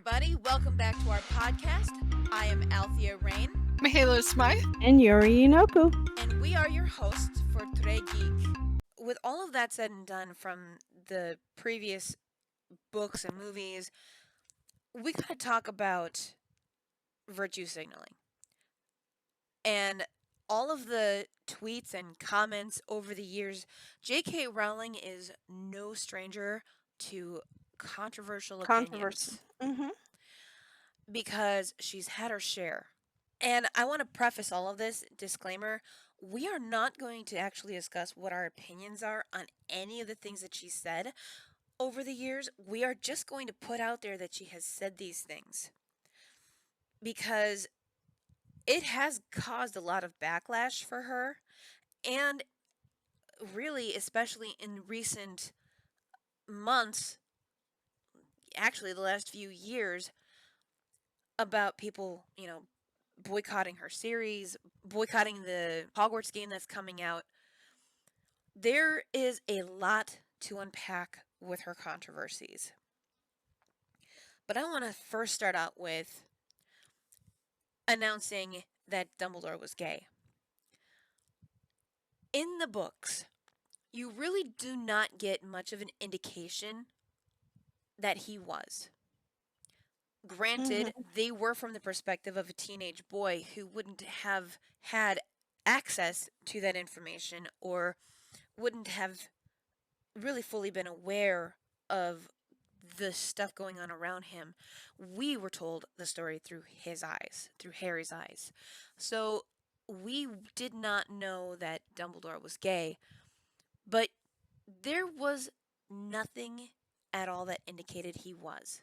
everybody. Welcome back to our podcast. I am Althea Rain, Mahalo Smythe. And Yori Inoku. and we are your hosts for Today Geek. With all of that said and done from the previous books and movies, we gotta talk about virtue signaling. And all of the tweets and comments over the years, J.K. Rowling is no stranger to controversial Controversy. opinions because she's had her share. And I want to preface all of this disclaimer. We are not going to actually discuss what our opinions are on any of the things that she said over the years. We are just going to put out there that she has said these things because it has caused a lot of backlash for her, and really, especially in recent months, actually the last few years, about people, boycotting her series, boycotting the Hogwarts game that's coming out. There is a lot to unpack with her controversies. But I want to first start out with announcing that Dumbledore was gay. In the books, you really do not get much of an indication that he was. Granted, they were from the perspective of a teenage boy who wouldn't have had access to that information or wouldn't have really fully been aware of the stuff going on around him. We were told the story through his eyes, through Harry's eyes. So we did not know that Dumbledore was gay, but there was nothing at all that indicated he was.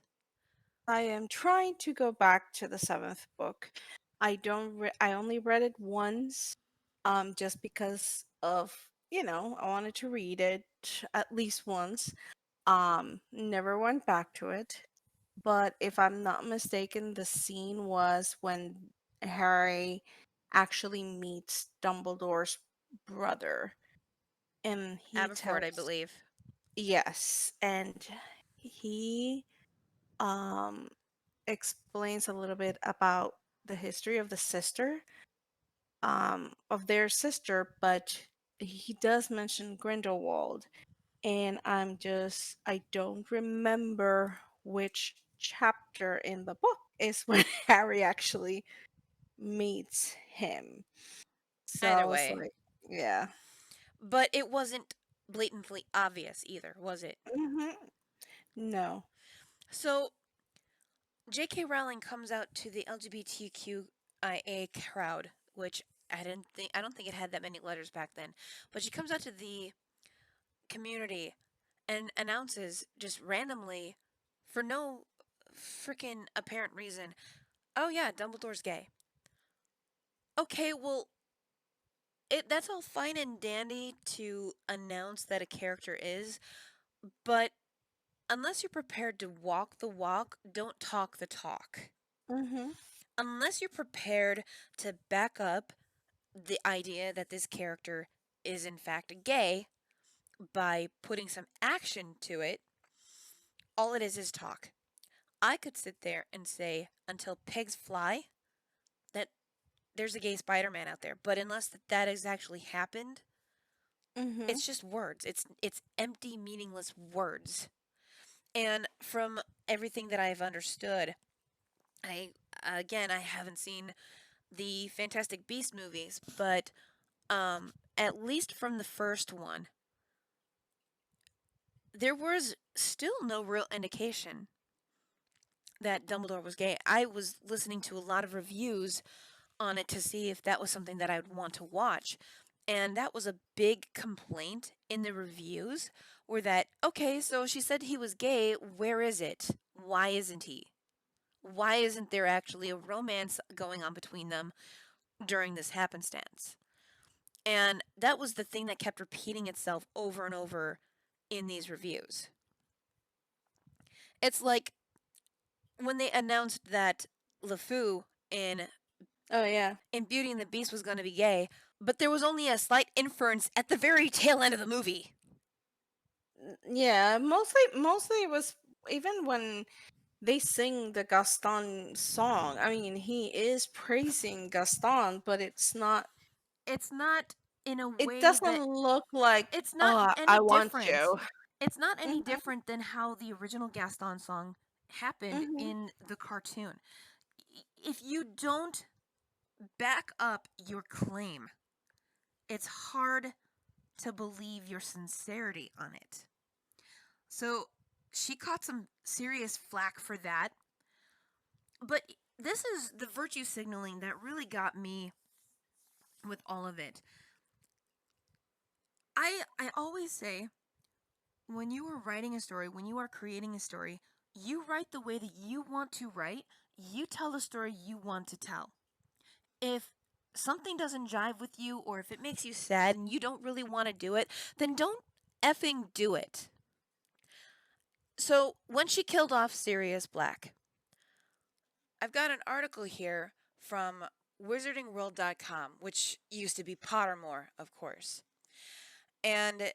I am trying to go back to the seventh book. I only read it once, just because of I wanted to read it at least once. Never went back to it. But if I'm not mistaken, the scene was when Harry actually meets Dumbledore's brother, and he Aberford, I tells believe. yes, and he um explains a little bit about the history of the sister, of their sister, but he does mention Grindelwald, and I don't remember which chapter in the book is when Harry actually meets him. So I Either was way. like, yeah. But it wasn't blatantly obvious either, was it? hmm No. So J.K. Rowling comes out to the LGBTQIA crowd, which I don't think it had that many letters back then, but she comes out to the community and announces just randomly, for no freaking apparent reason, oh yeah, Dumbledore's gay. Okay, well, that's all fine and dandy to announce that a character is, but unless you're prepared to walk the walk, don't talk the talk. hmm Unless you're prepared to back up the idea that this character is in fact gay by putting some action to it, all it is talk. I could sit there and say until pigs fly that there's a gay Spider-Man out there, but unless that has actually happened, hmm it's just words. It's empty, meaningless words. And from everything that I've understood, I I haven't seen the Fantastic Beast movies, but at least from the first one, there was still no real indication that Dumbledore was gay. I was listening to a lot of reviews on it to see if that was something that I would want to watch. And that was a big complaint in the reviews were that, okay, so she said he was gay, where is it? Why isn't he? Why isn't there actually a romance going on between them during this happenstance? And that was the thing that kept repeating itself over and over in these reviews. It's like when they announced that LeFou in Oh yeah. Beauty and the Beast was going to be gay, but there was only a slight inference at the very tail end of the movie. Yeah, mostly it was even when they sing the Gaston song. I mean, he is praising Gaston, but It's not in a it way doesn't that look like, it's not "Oh, any I want different. you." It's not any Mhm, different than how the original Gaston song happened mhm. in the cartoon. If you don't back up your claim, it's hard to believe your sincerity on it. So she caught some serious flack for that. But this is the virtue signaling that really got me with all of it. I always say when you are writing a story, when you are creating a story, you write the way that you want to write. You tell the story you want to tell. If something doesn't jive with you or if it makes you sad and you don't really want to do it, then don't effing do it. So, when she killed off Sirius Black, I've got an article here from wizardingworld.com, which used to be Pottermore, of course. And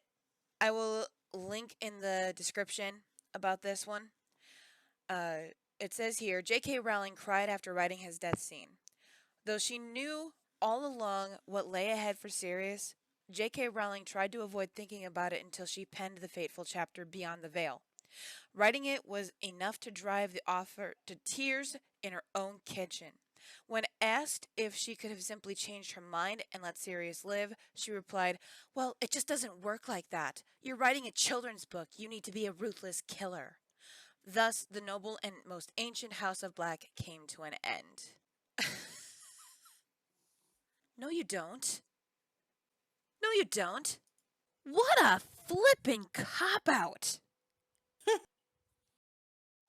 I will link in the description about this one. It says here J.K. Rowling cried after writing his death scene. Though she knew all along what lay ahead for Sirius, J.K. Rowling tried to avoid thinking about it until she penned the fateful chapter Beyond the Veil. Writing it was enough to drive the author to tears in her own kitchen. When asked if she could have simply changed her mind and let Sirius live, she replied, "Well, it just doesn't work like that. You're writing a children's book. You need to be a ruthless killer." Thus, the noble and most ancient House of Black came to an end. No, you don't. No, you don't. What a flipping cop out.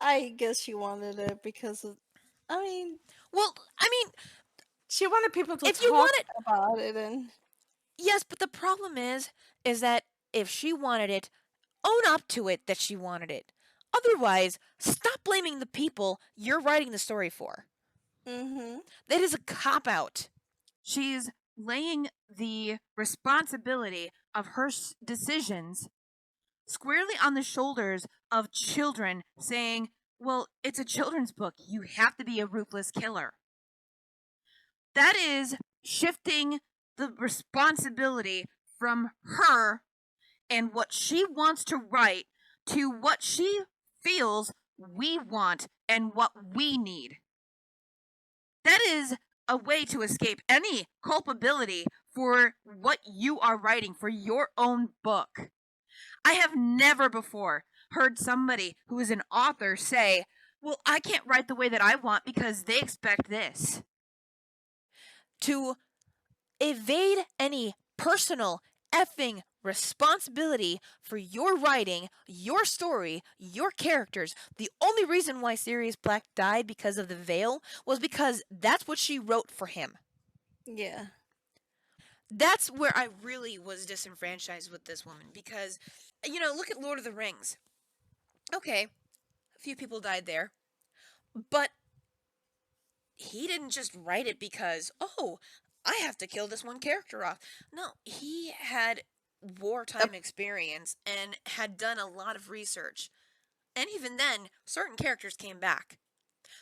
I guess she wanted it because of, I mean, Well, I mean, she wanted people to if you talk want it, about it, and yes, but the problem is that if she wanted it, own up to it that she wanted it. Otherwise, stop blaming the people you're writing the story for. mhm. That is a cop out. She's laying the responsibility of her decisions squarely on the shoulders of children, saying, "Well, it's a children's book. You have to be a ruthless killer." That is shifting the responsibility from her and what she wants to write to what she feels we want and what we need. That is a way to escape any culpability for what you are writing for your own book. I have never before heard somebody who is an author say, "Well, I can't write the way that I want because they expect this." To evade any personal effing responsibility for your writing, your story, your characters. The only reason why Sirius Black died because of the veil was because that's what she wrote for him. Yeah. That's where I really was disenfranchised with this woman because, look at Lord of the Rings. Okay, a few people died there, but he didn't just write it because, oh, I have to kill this one character off. No, he had Uh, wartime experience and had done a lot of research. And even then, certain characters came back.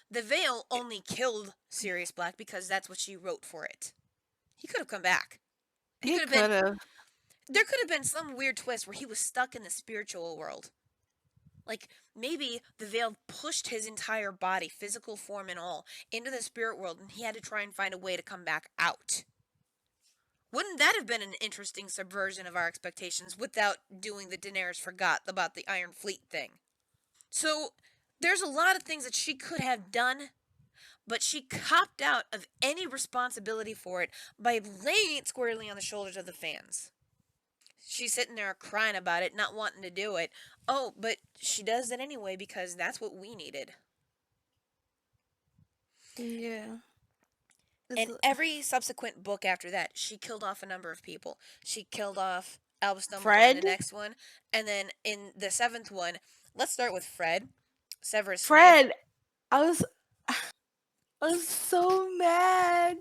The Veil only killed Sirius Black because that's what she wrote for it. He could have come back. He he could have been. could have. There could have been some weird twist where he was stuck in the spiritual world. Like maybe the veil pushed his entire body, physical form and all, into the spirit world, and he had to try and find a way to come back out. Wouldn't that have been an interesting subversion of our expectations without doing the Daenerys forgot about the Iron Fleet thing? So there's a lot of things that she could have done, but she copped out of any responsibility for it by laying it squarely on the shoulders of the fans. She's sitting there crying about it, not wanting to do it. Oh, but she does it anyway because that's what we needed. Yeah. It's And every subsequent book after that, she killed off a number of people. She killed off Albus Dumbledore in the Fred. next one. And then in the seventh one, let's start with Fred, Severus Snape. Fred. I was I was so mad.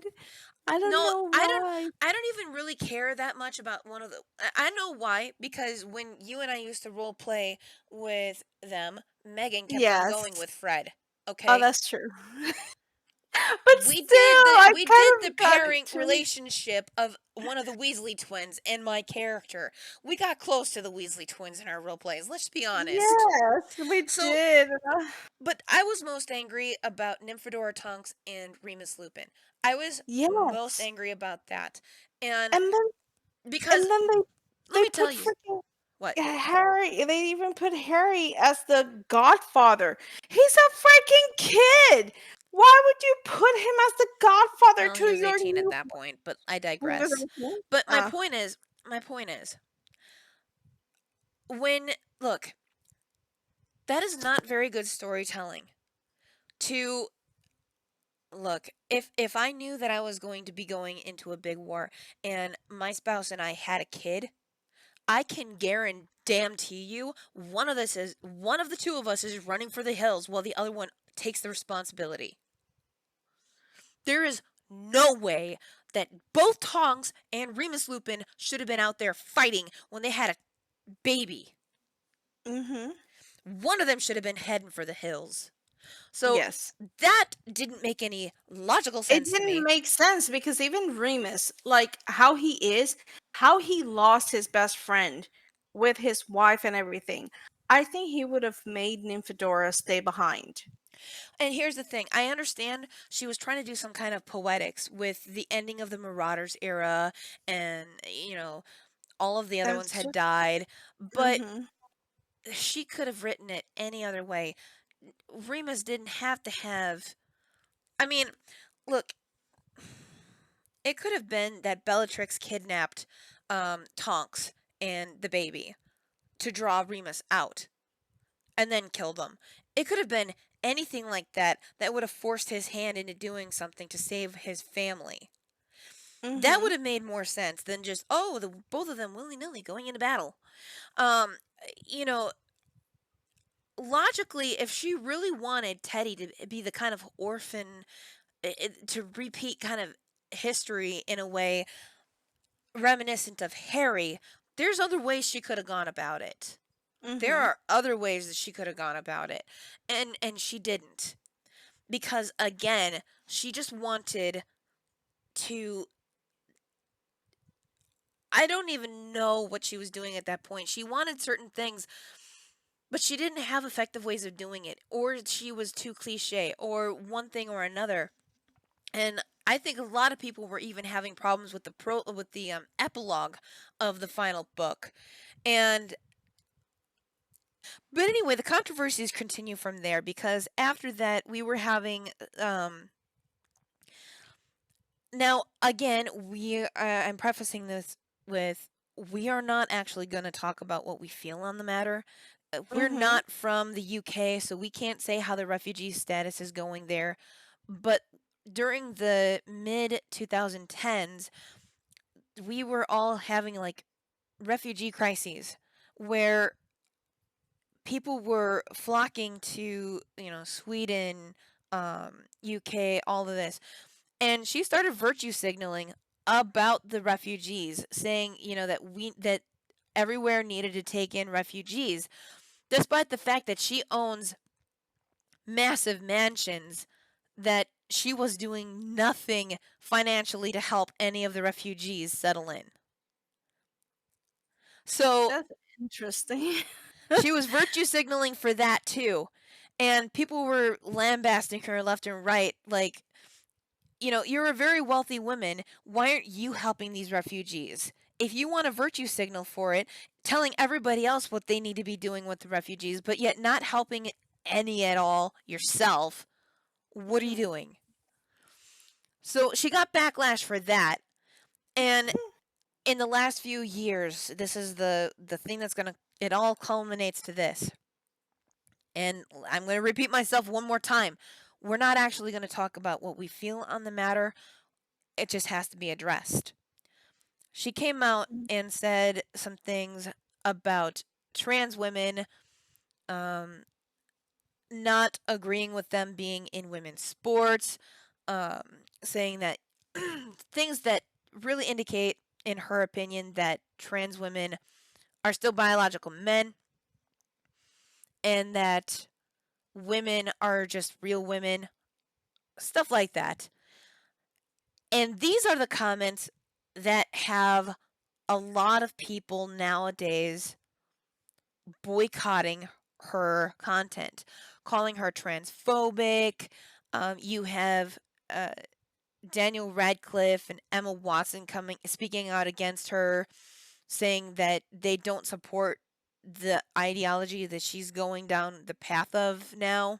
I don't No, know I don't. why. I don't even really care that much about one of the. I know why because when you and I used to role play with them, Megan kept on Yes. going with Fred. Oh, okay? that's true. But still, I We did kind the of got pairing into. relationship of one of the Weasley twins and my character. We got close to the Weasley twins in our role plays. Let's be honest. Yes, we So, did. but I was most angry about Nymphadora Tonks and Remus Lupin. I was most Yes. angry about that. And And then because and then let they me tell put you freaking what. Harry, they even put Harry as the godfather. He's a freaking kid. Why would you put him as the godfather Well, to he was your 18 at new. that point, but I He was digress. 18? But Ah. my point is when look, that is not very good storytelling. To look, if I knew that I was going to be going into a big war and my spouse and I had a kid, I can guarantee you one of the two of us is running for the hills while the other one takes the responsibility. There is no way that both Tongs and Remus Lupin should have been out there fighting when they had a baby. Mhm. One of them should have been heading for the hills. So Yes. that didn't make any logical It sense to didn't me. make sense because even Remus, like how he is, how he lost his best friend with his wife and everything. I think he would have made Nymphadora stay behind. And here's the thing, I understand she was trying to do some kind of poetics with the ending of the Marauders era and, all of the other And ones it's had just. died, but Mhm. she could have written it any other way. Remus didn't have to have. I mean, look, it could have been that Bellatrix kidnapped Tonks and the baby to draw Remus out and then killed them. It could have been anything like that that would have forced his hand into doing something to save his family. That would Mhm. have made more sense than just, oh, both of them willy nilly going into battle. Um, you know, logically, if she really wanted Teddy to be the kind of orphan, to repeat kind of history in a way reminiscent of Harry, there's other ways she could have gone about it. There Mhm. are other ways that she could have gone about it. And she didn't. Because again, she just wanted to I don't even know what she was doing at that point. She wanted certain things, but she didn't have effective ways of doing it, or she was too cliche, or one thing or another. And I think a lot of people were even having problems with the epilogue of the final book. And but anyway, the controversies continue from there because after that we were having now again I'm prefacing this with we are not actually going to talk about what we feel on the matter. We're Mhm. not from the UK, so we can't say how the refugee status is going there. But during the mid 2010s, we were all having like refugee crises where people were flocking to, Sweden, UK, all of this. And she started virtue signaling about the refugees, saying, that everywhere needed to take in refugees, despite the fact that she owns massive mansions that she was doing nothing financially to help any of the refugees settle in. So That's interesting. she was virtue signaling for that too. And people were lambasting her left and right, like, you're a very wealthy woman. Why aren't you helping these refugees? If you want a virtue signal for it, telling everybody else what they need to be doing with the refugees, but yet not helping any at all yourself, what are you doing? So she got backlash for that. And in the last few years, this is the thing that's going to it all culminates to this. And I'm going to repeat myself one more time. We're not actually going to talk about what we feel on the matter. It just has to be addressed. She came out and said some things about trans women, um, not agreeing with them being in women's sports, saying that things that really indicate, in her opinion, that trans women are still biological men and that women are just real women, stuff like that. And these are the comments that have a lot of people nowadays boycotting her content, calling her transphobic. You have uh, Daniel Radcliffe and Emma Watson coming speaking out against her, saying that they don't support the ideology that she's going down the path of now.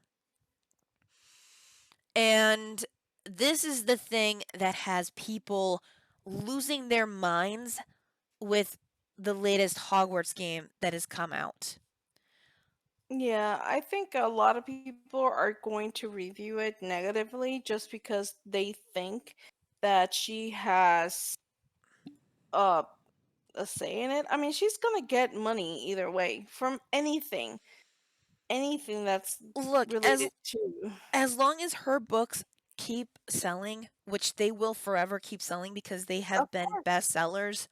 And this is the thing that has people losing their minds with the latest Hogwarts game that has come out. Yeah, I think a lot of people are going to review it negatively just because they think that she has uh, a say in it. I mean, she's gonna get money either way from anything that's Look, related to. as long as her books keep selling, which they will forever keep selling because they Of have been course. bestsellers,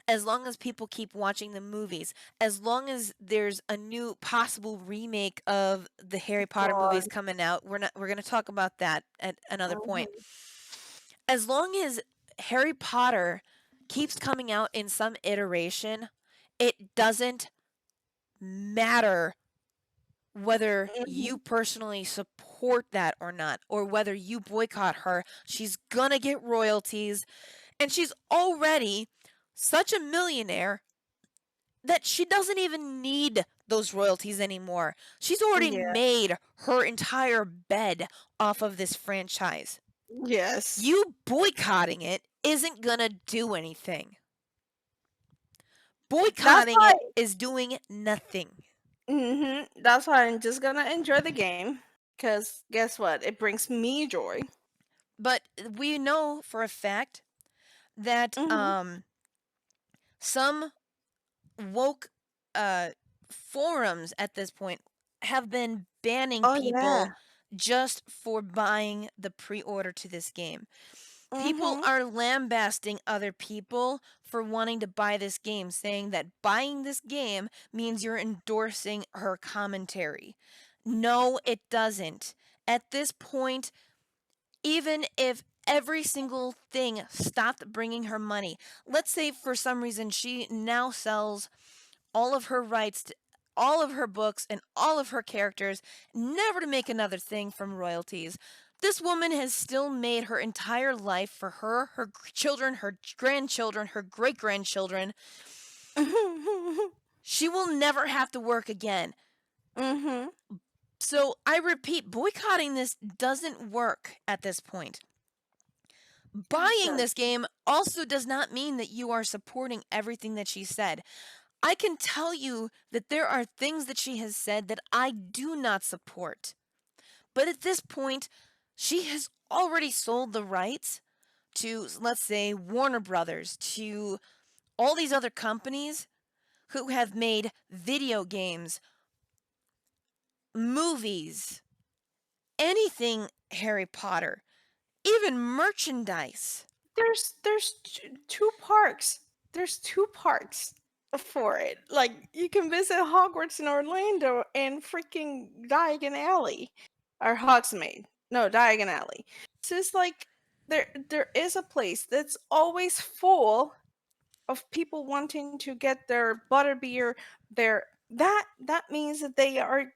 as long as people keep watching the movies, as long as there's a new possible remake of the Harry Potter God. movies coming out, we're going to talk about that at another point. Mhm. As long as Harry Potter keeps coming out in some iteration, it doesn't matter whether you Mhm. personally support that or not, or whether you boycott her, she's gonna get royalties. And she's already such a millionaire that she doesn't even need those royalties anymore. She's already Yeah. made her entire bed off of this franchise. Yes. You boycotting it isn't gonna do anything. That's Boycotting why. it is doing nothing. That's why I'm just gonna enjoy the game. Cause guess what? It brings me joy. But we know for a fact that Mhm. some woke uh, forums at this point have been banning Oh people yeah. just for buying the pre-order to this game. People Mhm. are lambasting other people for wanting to buy this game, saying that buying this game means you're endorsing her commentary. No, it doesn't. At this point, even if every single thing stopped bringing her money, let's say for some reason she now sells all of her rights to all of her books and all of her characters, never to make another thing from royalties. This woman has still made her entire life for her, her children, her grandchildren, her great grandchildren. She will never have to work again. Mhm. So I repeat, boycotting this doesn't work at this point. Buying Does. this game also does not mean that you are supporting everything that she said. I can tell you that there are things that she has said that I do not support. But at this point, she has already sold the rights to, let's say, Warner Brothers, to all these other companies who have made video games, movies, anything Harry Potter, even merchandise. There's two parks. There's two parks for it. Like you can visit Hogwarts in Orlando and freaking Diagon Alley or Hogsmeade. No, Diagon Alley. So it's like there is a place that's always full of people wanting to get their butterbeer, their that means that they are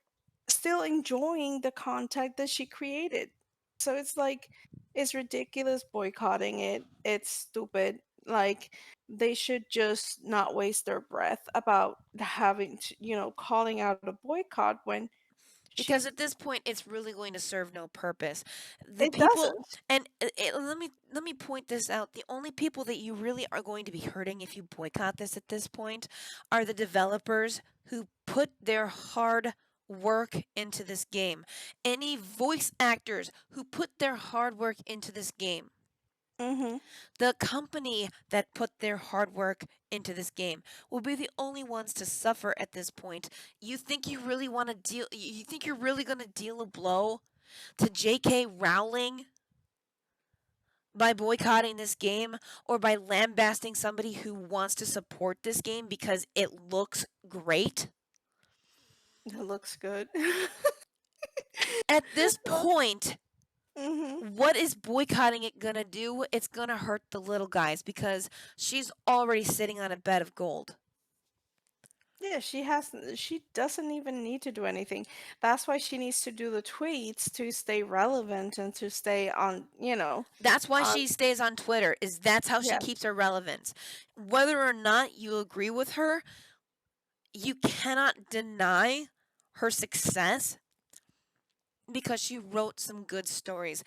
still enjoying the content that she created. So it's like it's ridiculous boycotting it. It's stupid. Like they should just not waste their breath about having to, calling out a boycott when Because she at this point it's really going to serve no purpose. The it people, doesn't. and let me point this out, the only people that you really are going to be hurting if you boycott this at this point are the developers who put their hard work into this game. Any voice actors who put their hard work into this game. Mhm. The company that put their hard work into this game will be the only ones to suffer at this point. You think you really want to deal you think you're really going to deal a blow to JK Rowling by boycotting this game, or by lambasting somebody who wants to support this game because it looks great? It looks good. At this point, Mhm. what is boycotting it gonna do? It's gonna hurt the little guys because she's already sitting on a bed of gold. Yeah, she doesn't even need to do anything. That's why she needs to do the tweets to stay relevant and to stay on, That's why on she stays on Twitter, is that's how she yeah. keeps her relevance. Whether or not you agree with her, you cannot deny her success because she wrote some good stories.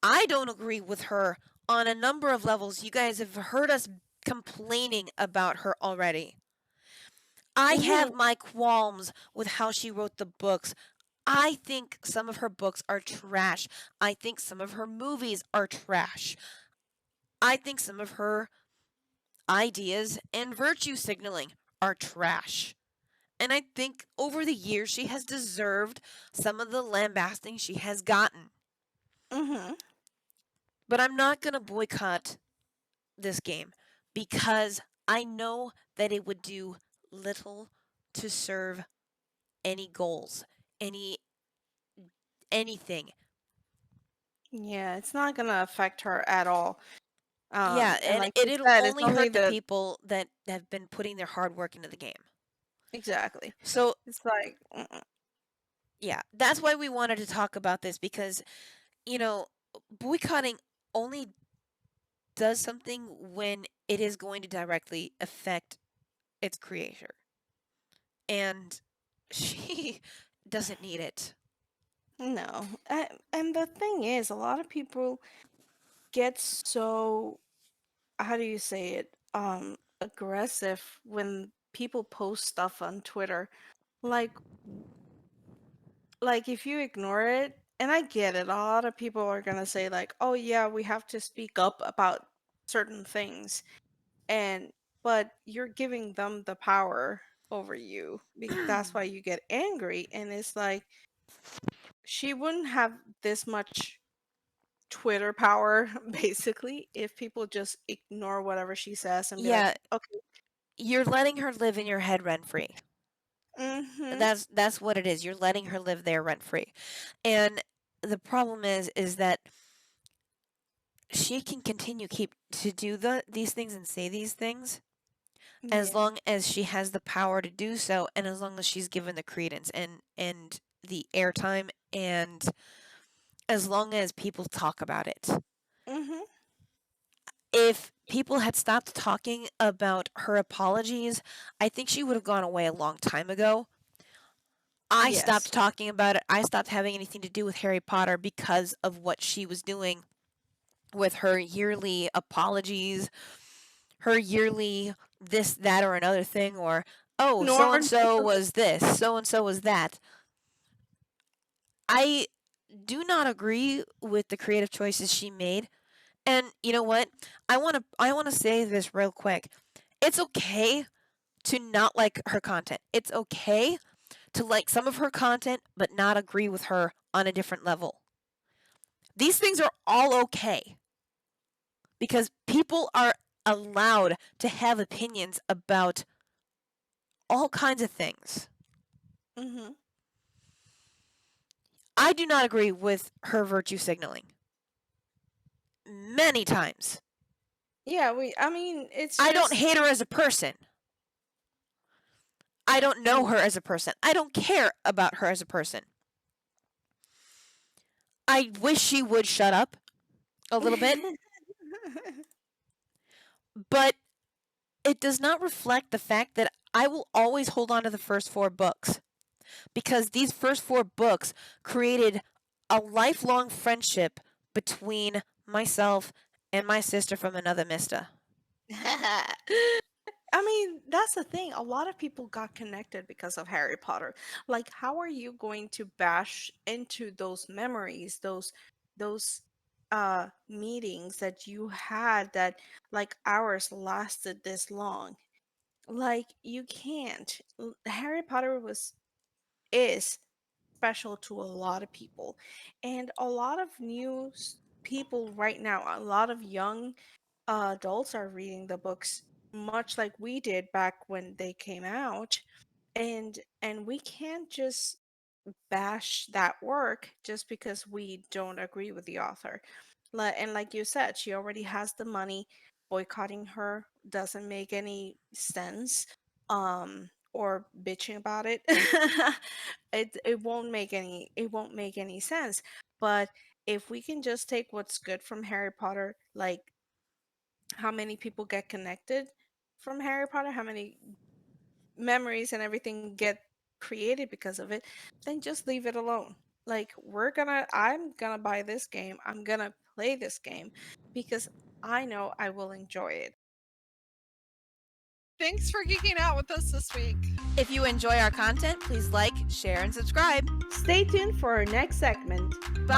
I don't agree with her on a number of levels. You guys have heard us complaining about her already. I have Mhm. my qualms with how she wrote the books. I think some of her books are trash. I think some of her movies are trash. I think some of her ideas and virtue signaling are trash. And I think over the years she has deserved some of the lambasting she has gotten. Mhm. But I'm not going to boycott this game because I know that it would do little to serve any goals, any anything. Yeah, it's not gonna affect her at all. Yeah, And and like you it'll said, it's only only hurt the the people that have been putting their hard work into the game. exactly. So, It's like, mm-mm. yeah, that's why we wanted to talk about this because, you know, boycotting only does something when it is going to directly affect its creator. And she doesn't need it. No. And the thing is, a lot of people get so, how do you say it? Aggressive when people post stuff on Twitter. Like like if you ignore it, and I get it, a lot of people are gonna say like, "Oh yeah, we have to speak up about certain things." And but you're giving them the power over you. That's why you get angry, and it's like she wouldn't have this much Twitter power basically if people just ignore whatever she says and be like, Yeah, "Okay, you're letting her live in your head rent free. mhm, That's what it is. You're letting her live there rent free. And the problem is that she can continue keep to do these things and say these things as yeah, long as she has the power to do so and as long as she's given the credence and the airtime and as long as people talk about it. mhm, If people had stopped talking about her apologies, I think she would have gone away a long time ago. I yes, stopped talking about it. I stopped having anything to do with Harry Potter because of what she was doing with her yearly apologies, her yearly this, that, or another thing, or, oh, so nor and so was this, so and so was that. I do not agree with the creative choices she made. And you know what? I want to say this real quick. It's okay to not like her content. It's okay to like some of her content but not agree with her on a different level. These things are all okay because people are allowed to have opinions about all kinds of things. mhm. I do not agree with her virtue signaling many times. Yeah, I mean, it's I don't just hate her as a person. I don't know mm. her as a person. I don't care about her as a person. I wish she would shut up a little bit, but it does not reflect the fact that I will always hold on to the first four books because these first four books created a lifelong friendship between myself and my sister from another mister. I mean, that's the thing. A lot of people got connected because of Harry Potter. Like, how are you going to bash into those memories, those meetings that you had that like hours lasted this long? Like, you can't. Harry Potter was is special to a lot of people. And a lot of people right now, a lot of young adults are reading the books much like we did back when they came out, and we can't just bash that work just because we don't agree with the author. And like you said, she already has the money. Boycotting her doesn't make any sense. Or bitching about it. It won't make any sense. But if we can just take what's good from Harry Potter, like how many people get connected from Harry Potter, how many memories and everything get created because of it, then just leave it alone. Like I'm gonna buy this game. I'm gonna play this game because I know I will enjoy it. Thanks for geeking out with us this week. If you enjoy our content, please like, share, and subscribe. Stay tuned for our next segment. Bye.